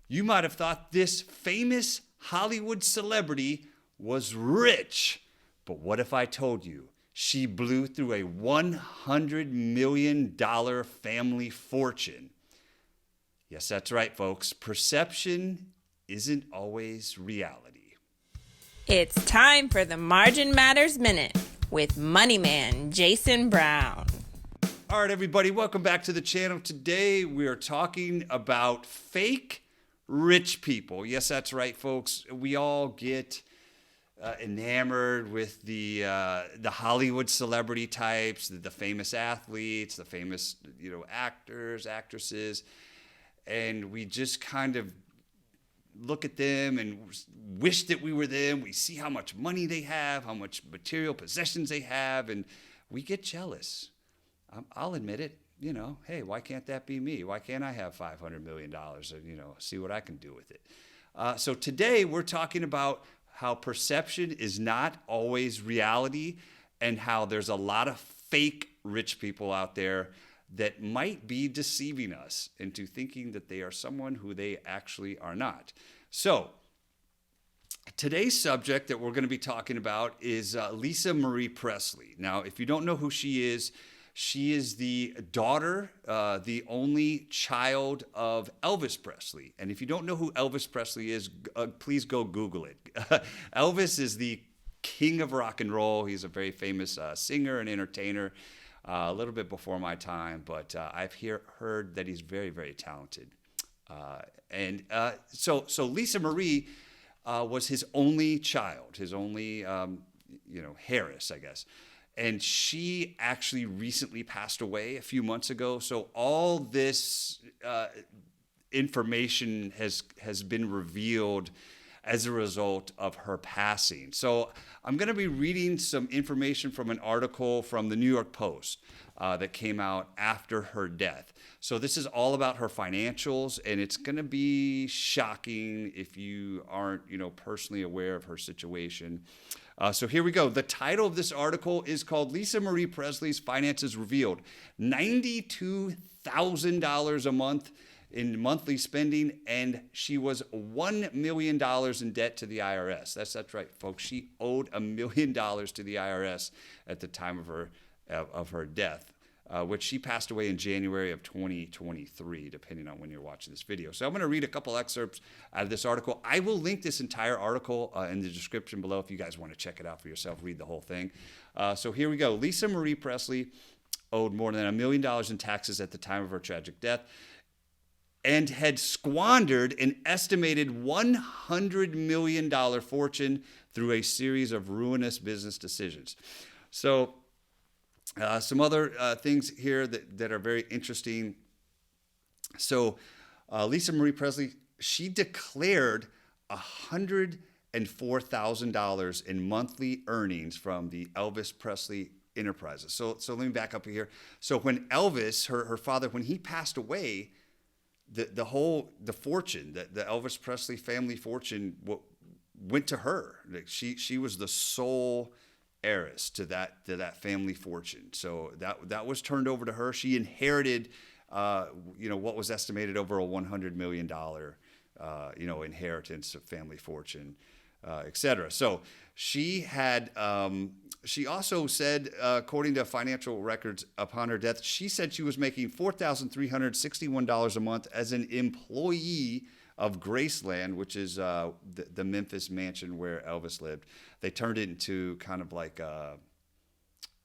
You might have thought this famous Hollywood celebrity was rich. But what if I told you she blew through a $100 million family fortune? Yes, that's right, folks. Perception isn't always reality. It's time for the Margin Matters Minute with Money Man Jason Brown. All right, everybody, welcome back to the channel. Today we are talking about fake rich people. Yes, that's right, folks. We all get enamored with the Hollywood celebrity types, the famous athletes, the famous actors, actresses, and we just kind of look at them and wish that we were them. We see how much money they have, how much material possessions they have, and we get jealous. I'll admit it. Hey, why can't that be me? Why can't I have $500 million and, see what I can do with it? So today we're talking about how perception is not always reality and how there's a lot of fake rich people out there that might be deceiving us into thinking that they are someone who they actually are not. So today's subject that we're going to be talking about is Lisa Marie Presley. Now, if you don't know who she is the daughter, the only child of Elvis Presley. And if you don't know who Elvis Presley is, please go Google it. Elvis is the king of rock and roll. He's a very famous singer and entertainer. A little bit before my time, but I've heard that he's very, very talented. So Lisa Marie was his only child, his only, heiress, I guess. And she actually recently passed away a few months ago. So all this information has been revealed as a result of her passing. So I'm going to be reading some information from an article from the New York Post that came out after her death. So this is all about her financials, and it's going to be shocking if you aren't, personally aware of her situation. So here we go. The title of this article is called Lisa Marie Presley's Finances Revealed. $92,000 a month in monthly spending, and she was $1 million in debt to the IRS. That's right, folks. She owed $1 million to the IRS at the time of her death, which she passed away in January of 2023, depending on when you're watching this video. So I'm going to read a couple excerpts out of this article. I will link this entire article in the description below if you guys want to check it out for yourself, read the whole thing. So here we go. Lisa Marie Presley owed more than $1 million in taxes at the time of her tragic death, and had squandered an estimated $100 million fortune through a series of ruinous business decisions. So some other things here that are very interesting. So Lisa Marie Presley, she declared $104,000 in monthly earnings from the Elvis Presley Enterprises. So let me back up here. So when Elvis, her father, when he passed away, the fortune, the Elvis Presley family fortune went to her. She was the sole heiress to that family fortune. So that was turned over to her. She inherited, what was estimated over a $100 million, inheritance of family fortune, etc. So she had. She also said, according to financial records upon her death, she said she was making $4,361 a month as an employee of Graceland, which is the Memphis mansion where Elvis lived. They turned it into kind of like I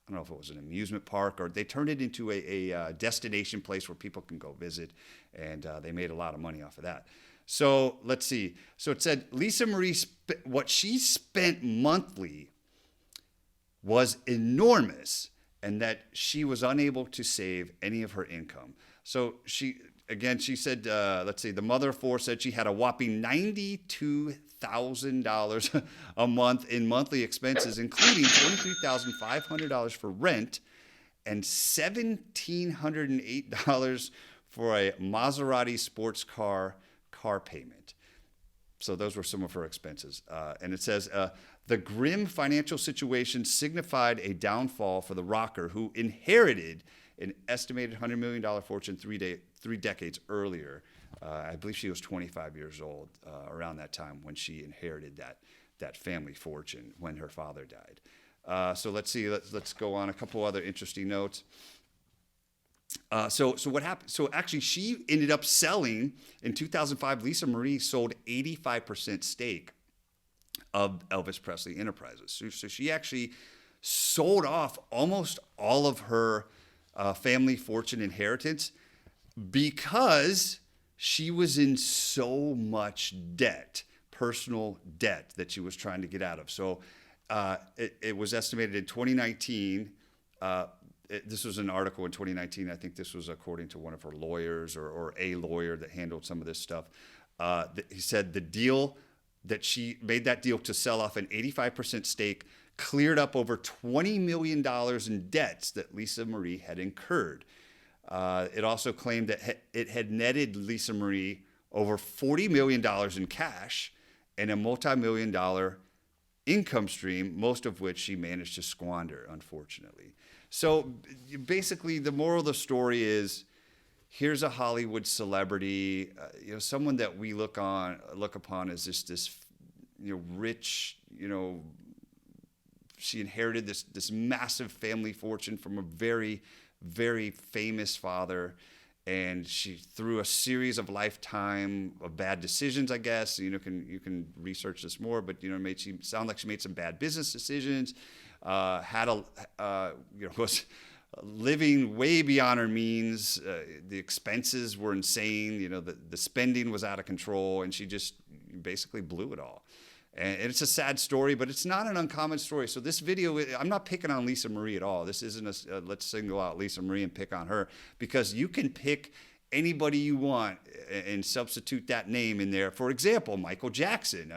don't know if it was an amusement park, or they turned it into a destination place where people can go visit, and they made a lot of money off of that. So let's see. So it said Lisa Marie, what she spent monthly was enormous, and that she was unable to save any of her income. So she said, let's see, the mother of four said she had a whopping $92,000 a month in monthly expenses, including $23,500 for rent and $1,708 for a Maserati sports car payment. So those were some of her expenses. And it says, the grim financial situation signified a downfall for the rocker, who inherited an estimated $100 million fortune three decades earlier. I believe she was 25 years old around that time when she inherited that family fortune when her father died. So let's see. Let's go on a couple other interesting notes. So what happened? So actually, she ended up selling in 2005. Lisa Marie sold 85% stake of Elvis Presley Enterprises. So she actually sold off almost all of her family fortune inheritance because she was in so much debt, personal debt that she was trying to get out of. So it was estimated in 2019. This was an article in 2019. I think this was according to one of her lawyers or a lawyer that handled some of this stuff. He said the deal that she made, that deal to sell off an 85% stake, cleared up over $20 million in debts that Lisa Marie had incurred. It also claimed that it had netted Lisa Marie over $40 million in cash and a multi-million-dollar income stream, most of which she managed to squander, unfortunately. So basically, the moral of the story is, here's a Hollywood celebrity, someone that we look upon as just this, rich, she inherited this massive family fortune from a very, very famous father, and she, through a series of lifetime of bad decisions, I guess, you can research this more, but she sound like she made some bad business decisions. Was living way beyond her means. The expenses were insane. The spending was out of control, and she just basically blew it all. And it's a sad story, but it's not an uncommon story. So this video, I'm not picking on Lisa Marie at all. This isn't let's single out Lisa Marie and pick on her, because you can pick anybody you want and substitute that name in there. For example, Michael Jackson,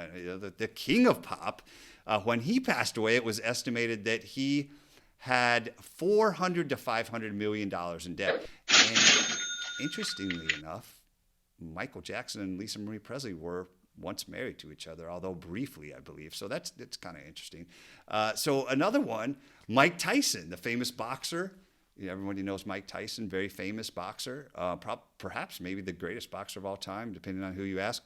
the king of pop. When he passed away, it was estimated that he had $400 to $500 million in debt. And interestingly enough, Michael Jackson and Lisa Marie Presley were once married to each other, although briefly, I believe. So that's kind of interesting. So another one, Mike Tyson, the famous boxer. Everybody knows Mike Tyson, very famous boxer, perhaps maybe the greatest boxer of all time, depending on who you ask.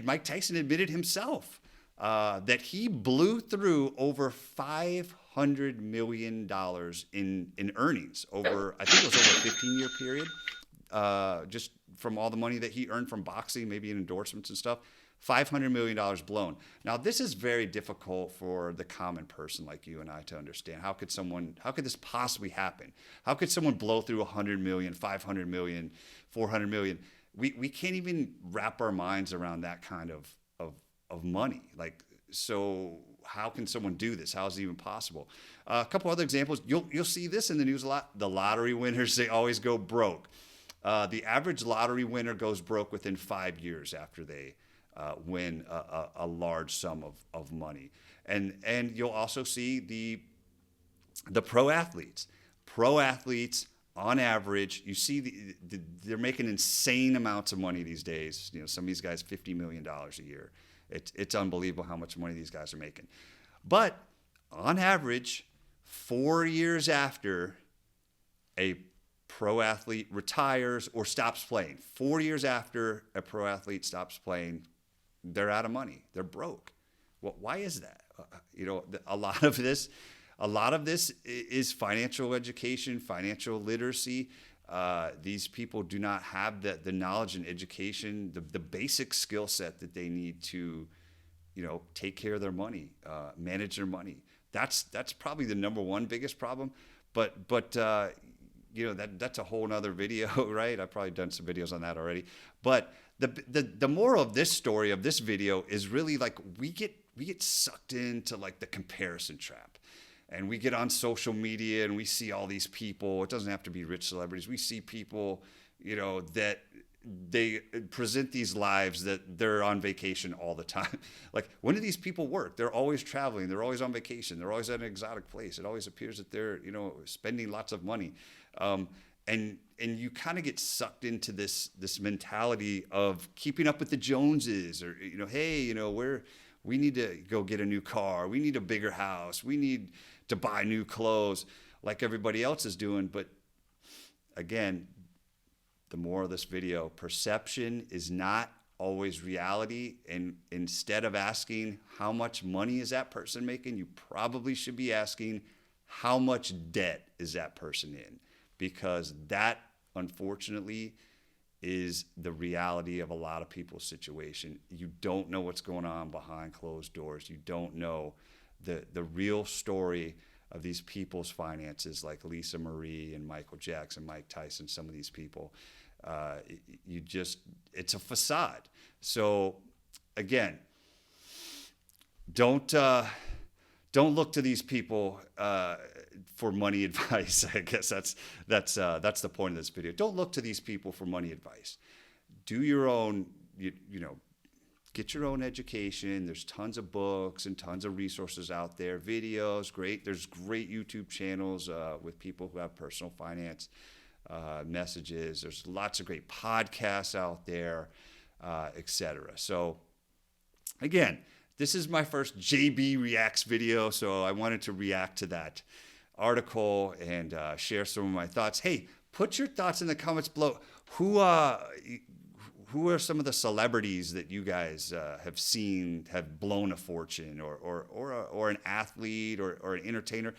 Mike Tyson admitted himself that he blew through over $500 million in earnings over, I think it was over a 15-year period, just from all the money that he earned from boxing, maybe in endorsements and stuff. $500 million blown. Now, this is very difficult for the common person like you and I to understand. How could this possibly happen? How could someone blow through 100 million, 500 million, 400 million? We can't even wrap our minds around that kind of money. So how can someone do this? How is it even possible? A couple other examples. You'll see this in the news a lot. The lottery winners, they always go broke. The average lottery winner goes broke within 5 years after they win a large sum of money. And you'll also see the pro athletes. Pro athletes, on average, you see they're making insane amounts of money these days. Some of these guys, $50 million a year. It's unbelievable how much money these guys are making. But on average, 4 years after a pro athlete retires or stops playing, 4 years after a pro athlete stops playing, they're out of money. They're broke. Well, why is that? A lot of this is financial education, financial literacy. These people do not have the knowledge and education, the basic skill set that they need to, take care of their money, manage their money. That's probably the number one biggest problem. But that's a whole nother video, right? I've probably done some videos on that already. But the moral of this story, of this video, is really we get sucked into the comparison trap. And we get on social media and we see all these people. It doesn't have to be rich celebrities. We see people, that they present these lives that they're on vacation all the time. When do these people work? They're always traveling. They're always on vacation. They're always at an exotic place. It always appears that they're, spending lots of money. And you kind of get sucked into this mentality of keeping up with the Joneses, or, hey, we need to go get a new car. We need a bigger house. We need to buy new clothes like everybody else is doing. But again, the moral of this video, perception is not always reality. And instead of asking how much money is that person making, you probably should be asking how much debt is that person in, because that, unfortunately, is the reality of a lot of people's situation. You don't know what's going on behind closed doors. You don't know the real story of these people's finances, like Lisa Marie and Michael Jackson, Mike Tyson, some of these people. It's a facade. So again, don't look to these people for money advice. I guess that's the point of this video. Don't look to these people for money advice. Do your own, get your own education. There's tons of books and tons of resources out there, videos, There's great YouTube channels with people who have personal finance messages. There's lots of great podcasts out there, etc. So again, this is my first JB Reacts video, so I wanted to react to that article and share some of my thoughts. Hey, put your thoughts in the comments below. Who are some of the celebrities that you guys have seen have blown a fortune, or an athlete or an entertainer?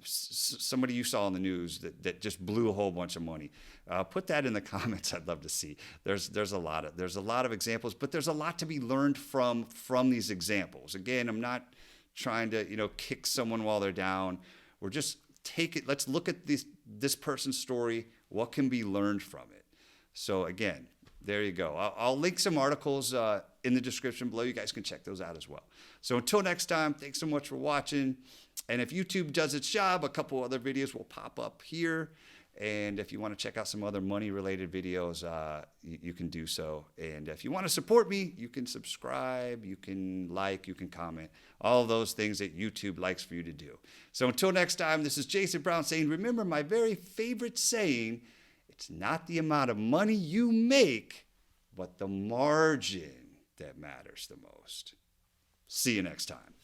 Somebody you saw in the news that just blew a whole bunch of money. Put that in the comments. I'd love to see. There's a lot of examples, but there's a lot to be learned from these examples. Again, I'm not trying to kick someone while they're down. We're just let's look at this person's story. What can be learned from it? So again, there you go. I'll link some articles in the description below. You guys can check those out as well. So until next time, thanks so much for watching. And if YouTube does its job, a couple other videos will pop up here. And if you want to check out some other money-related videos, you can do so. And if you want to support me, you can subscribe, you can like, you can comment. All of those things that YouTube likes for you to do. So until next time, this is Jason Brown saying, remember my very favorite saying, it's not the amount of money you make, but the margin that matters the most. See you next time.